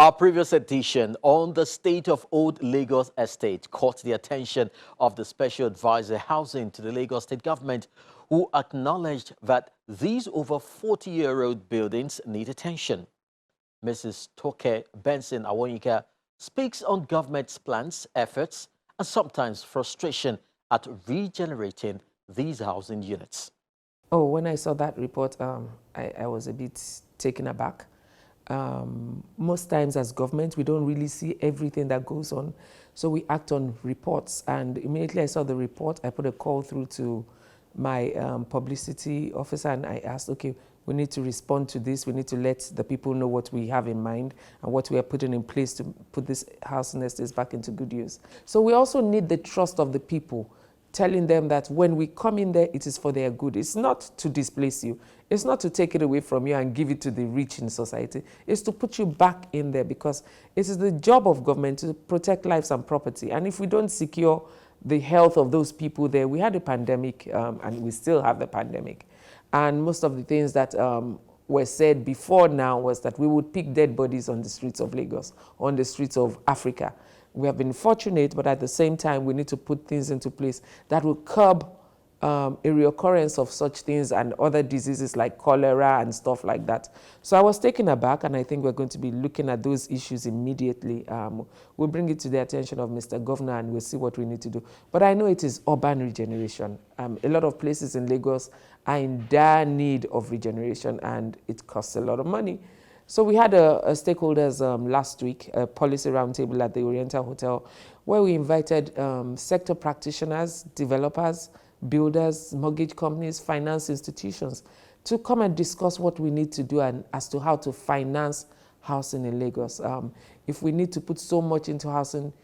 Our previous edition on the state of Old Lagos Estate caught the attention of the Special Advisor Housing to the Lagos State Government, who acknowledged that these over 40-year-old buildings need attention. Mrs. Toke Benson Awonyika speaks on government's plans, efforts, and sometimes frustration at regenerating these housing units. Oh, when I saw that report, I was a bit taken aback. Most times as government, we don't really see everything that goes on. So we act on reports. And immediately I saw the report, I put a call through to my publicity officer and I asked, okay, we need to respond to this. We need to let the people know what we have in mind and what we are putting in place to put this housing estates back into good use. So we also need the trust of the people, telling them that when we come in there, it is for their good. It's not to displace you. It's not to take it away from you and give it to the rich in society. It's to put you back in there because it is the job of government to protect lives and property. And if we don't secure the health of those people there, we had a pandemic and we still have the pandemic. And most of the things that were said before now was that we would pick dead bodies on the streets of Lagos, on the streets of Africa. We have been fortunate, but at the same time, we need to put things into place that will curb a reoccurrence of such things and other diseases like cholera and stuff like that. So I was taken aback, and I think we're going to be looking at those issues immediately. We'll bring it to the attention of Mr. Governor, and we'll see what we need to do. But I know it is urban regeneration. A lot of places in Lagos are in dire need of regeneration, and it costs a lot of money. So we had a stakeholders last week, a policy roundtable at the Oriental Hotel, where we invited sector practitioners, developers, builders, mortgage companies, finance institutions to come and discuss what we need to do and as to how to finance housing in Lagos. If we need to put so much into housing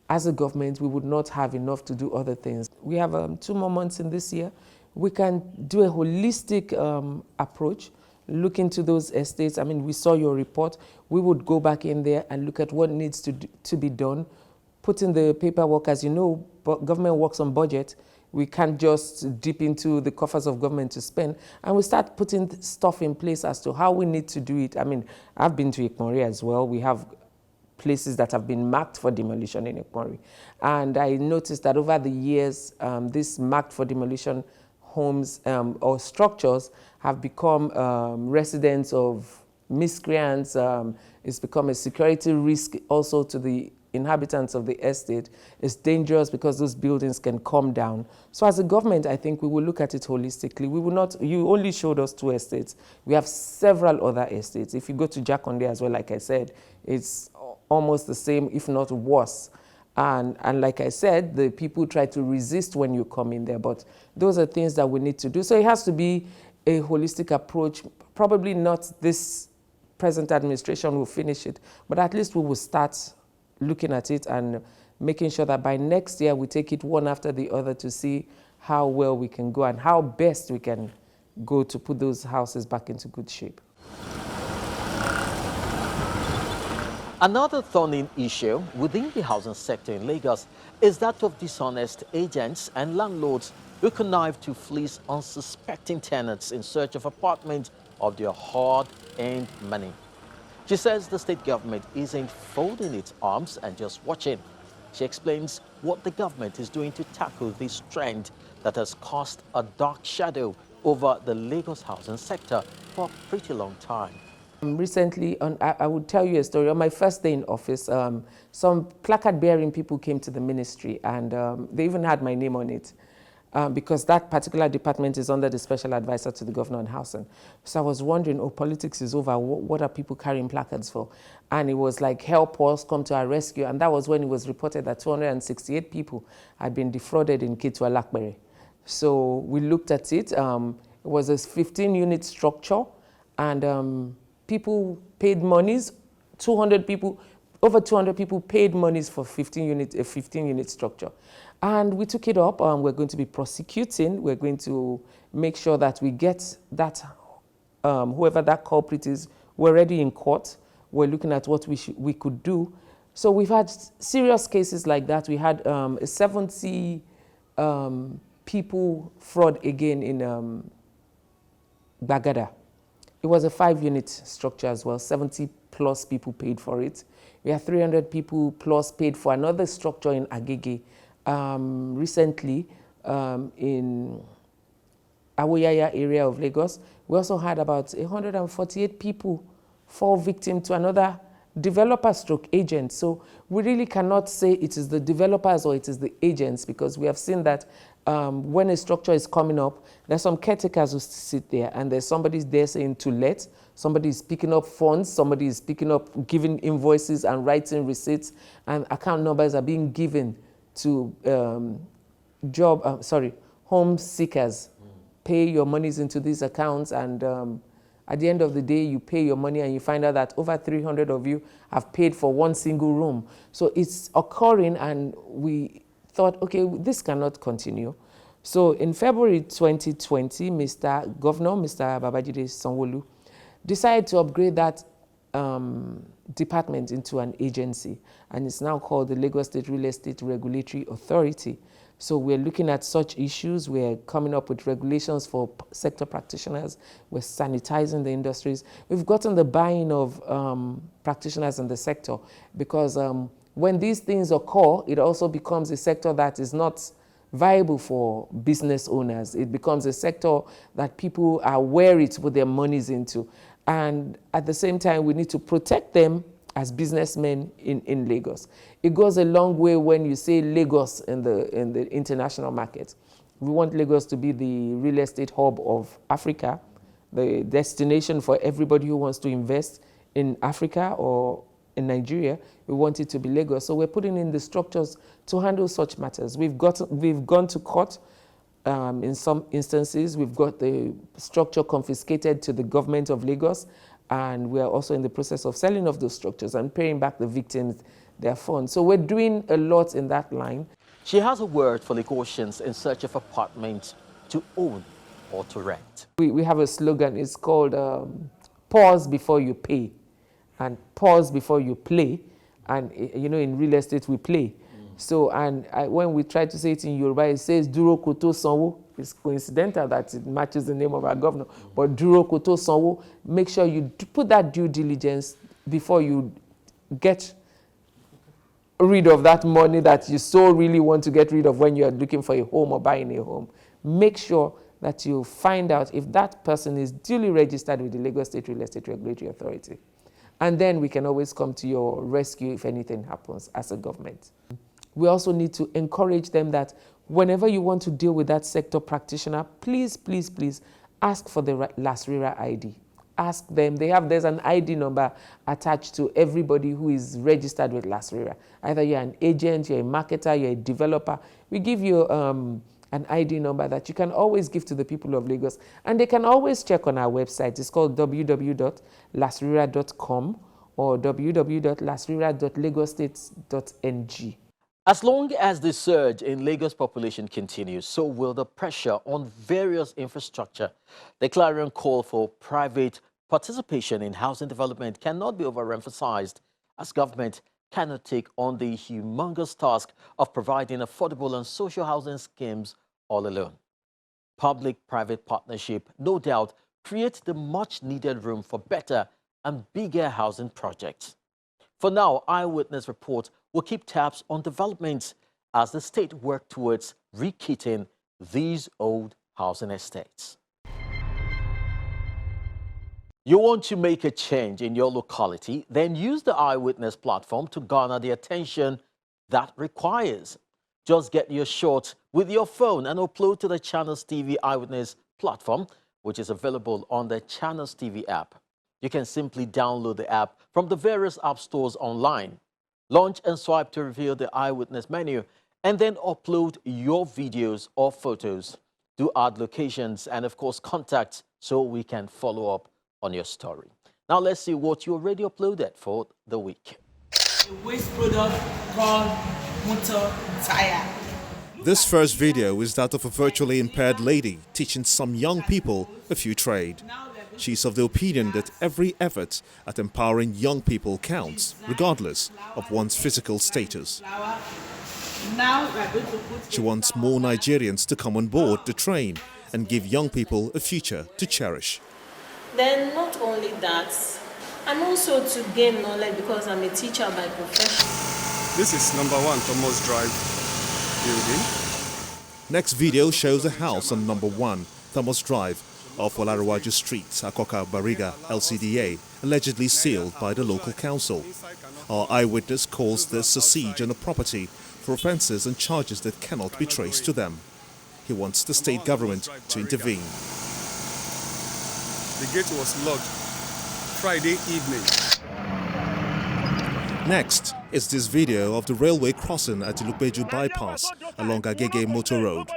as a government, we would not have enough to do other things. We have 2 more months in this year. We can do a holistic approach, look into those estates. I mean, we saw your report. We would go back in there and look at what needs to be done, put in the paperwork. As you know, government works on budget. We can't just dip into the coffers of government to spend. And we start putting stuff in place as to how we need to do it. I mean, I've been to Ikmori as well. We have places that have been marked for demolition in Ikmori. And I noticed that over the years, this marked for demolition homes or structures have become residents of miscreants. It's become a security risk also to the inhabitants of the estate. It's dangerous because those buildings can come down. So as a government, I think we will look at it holistically. We will not, you only showed us 2 estates. We have several other estates. If you go to Jakonde as well, like I said, it's almost the same, if not worse. And like I said, the people try to resist when you come in there, but those are things that we need to do. So it has to be a holistic approach. Probably not this present administration will finish it, but at least we will start looking at it and making sure that by next year we take it one after the other to see how well we can go and how best we can go to put those houses back into good shape. Another thorny issue within the housing sector in Lagos is that of dishonest agents and landlords who connive to fleece unsuspecting tenants in search of apartments of their hard-earned money. She says the state government isn't folding its arms and just watching. She explains what the government is doing to tackle this trend that has cast a dark shadow over the Lagos housing sector for a pretty long time. Recently, I would tell you a story. On my first day in office, some placard-bearing people came to the ministry, and they even had my name on it because that particular department is under the special advisor to the governor on housing. So I was wondering, oh, politics is over. What are people carrying placards for? And it was like, help us, come to our rescue. And that was when it was reported that 268 people had been defrauded in Ketu Alakbere. So we looked at it. It was a 15-unit structure, and people paid monies, 200 people, over 200 people paid monies for a 15-unit structure. And we took it up. We're going to be prosecuting. We're going to make sure that we get that, whoever that culprit is, we're already in court. We're looking at what we could do. So we've had serious cases like that. We had a 70 people fraud again in Bagada. It was a 5-unit structure as well. 70 plus people paid for it. We had 300 people plus paid for another structure in Agege. Recently, in Awoyaya area of Lagos, we also had about 148 people fall victim to another developer stroke agent. So we really cannot say it is the developers or it is the agents, because we have seen that when a structure is coming up, there's some caretakers who sit there and there's somebody there saying to let, somebody is picking up funds, somebody is picking up, giving invoices and writing receipts, and account numbers are being given to home seekers. Pay your monies into these accounts, and at the end of the day, you pay your money and you find out that over 300 of you have paid for one single room. So it's occurring, and we thought, okay, this cannot continue. So in February 2020, Governor Mr. Babajide Sanwo-Olu decided to upgrade that department into an agency, and it's now called the Lagos State Real Estate Regulatory Authority. So we're looking at such issues. We're coming up with regulations for sector practitioners. We're sanitizing the industries. We've gotten the buy-in of practitioners in the sector, because when these things occur, it also becomes a sector that is not viable for business owners. It becomes a sector that people are wary to put their monies into. And at the same time, we need to protect them as businessmen in Lagos. It goes a long way when you say Lagos in the international market. We want Lagos to be the real estate hub of Africa, the destination for everybody who wants to invest in Africa or in Nigeria. We want it to be Lagos. So we're putting in the structures to handle such matters. We've gone to court. In some instances, we've got the structure confiscated to the government of Lagos, and we are also in the process of selling off those structures and paying back the victims their funds. So we're doing a lot in that line. She has a word for Lagosians in search of apartments to own or to rent. We have a slogan. It's called pause before you pay and pause before you play. And you know, in real estate, we play. So, and when we try to say it in Yoruba, it says Duro Koto Sanwo. It's coincidental that it matches the name of our governor. But Duro Koto Sanwo, make sure you put that due diligence before you get rid of that money that you so really want to get rid of when you're looking for a home or buying a home. Make sure that you find out if that person is duly registered with the Lagos State Real Estate Regulatory Authority. And then we can always come to your rescue if anything happens as a government. We also need to encourage them that whenever you want to deal with that sector practitioner, please, please, please ask for the LASRIRA ID. Ask them. There's an ID number attached to everybody who is registered with LASRIRA. Either you're an agent, you're a marketer, you're a developer. We give you an ID number that you can always give to the people of Lagos. And they can always check on our website. It's called www.lasrira.com or www.lasrira.lagosstates.ng. As long as the surge in Lagos population continues, so will the pressure on various infrastructure. The clarion call for private participation in housing development cannot be overemphasized, as government cannot take on the humongous task of providing affordable and social housing schemes all alone. Public-private partnership, no doubt, creates the much-needed room for better and bigger housing projects. For now, Eyewitness Report will keep tabs on developments as the state works towards rekitting these old housing estates. You want to make a change in your locality? Then use the Eyewitness platform to garner the attention that requires. Just get your shot with your phone and upload to the Channels TV Eyewitness platform, which is available on the Channels TV app. You can simply download the app from the various app stores online. Launch and swipe to reveal the Eyewitness menu, and then upload your videos or photos. Do add locations and, of course, contacts so we can follow up on your story. Now, let's see what you already uploaded for the week. A waste product called motor tire. This first video is that of a virtually impaired lady teaching some young people a few trades. She's of the opinion that every effort at empowering young people counts, regardless of one's physical status. She wants more Nigerians to come on board the train and give young people a future to cherish. Then not only that, and also to gain knowledge because I'm a teacher by profession. This is number 1 Thomas Drive building. Next video shows a house on number 1 Thomas Drive off Olarawaju Street, Akoka Bariga, LCDA, allegedly sealed by the local council. Our eyewitness calls this a siege on a property for offences and charges that cannot be traced to them. He wants the state government to intervene. The gate was locked Friday evening. Next is this video of the railway crossing at the Lukbeju bypass along Agege Motor Road.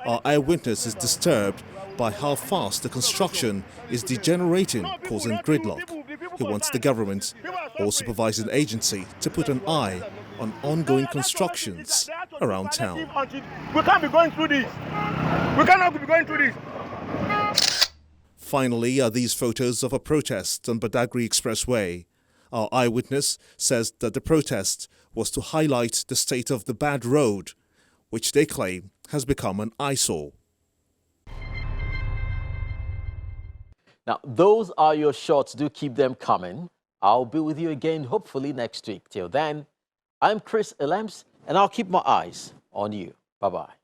Our eyewitness is disturbed by how fast the construction is degenerating, causing gridlock. He wants the government or supervising agency to put an eye on ongoing constructions around town. We can't be going through this. We cannot be going through this. Finally are these photos of a protest on Badagry Expressway. Our eyewitness says that the protest was to highlight the state of the bad road, which they claim has become an eyesore. Now, those are your shots. Do keep them coming. I'll be with you again, hopefully next week. Till then, I'm Chris Elems, and I'll keep my eyes on you. Bye-bye.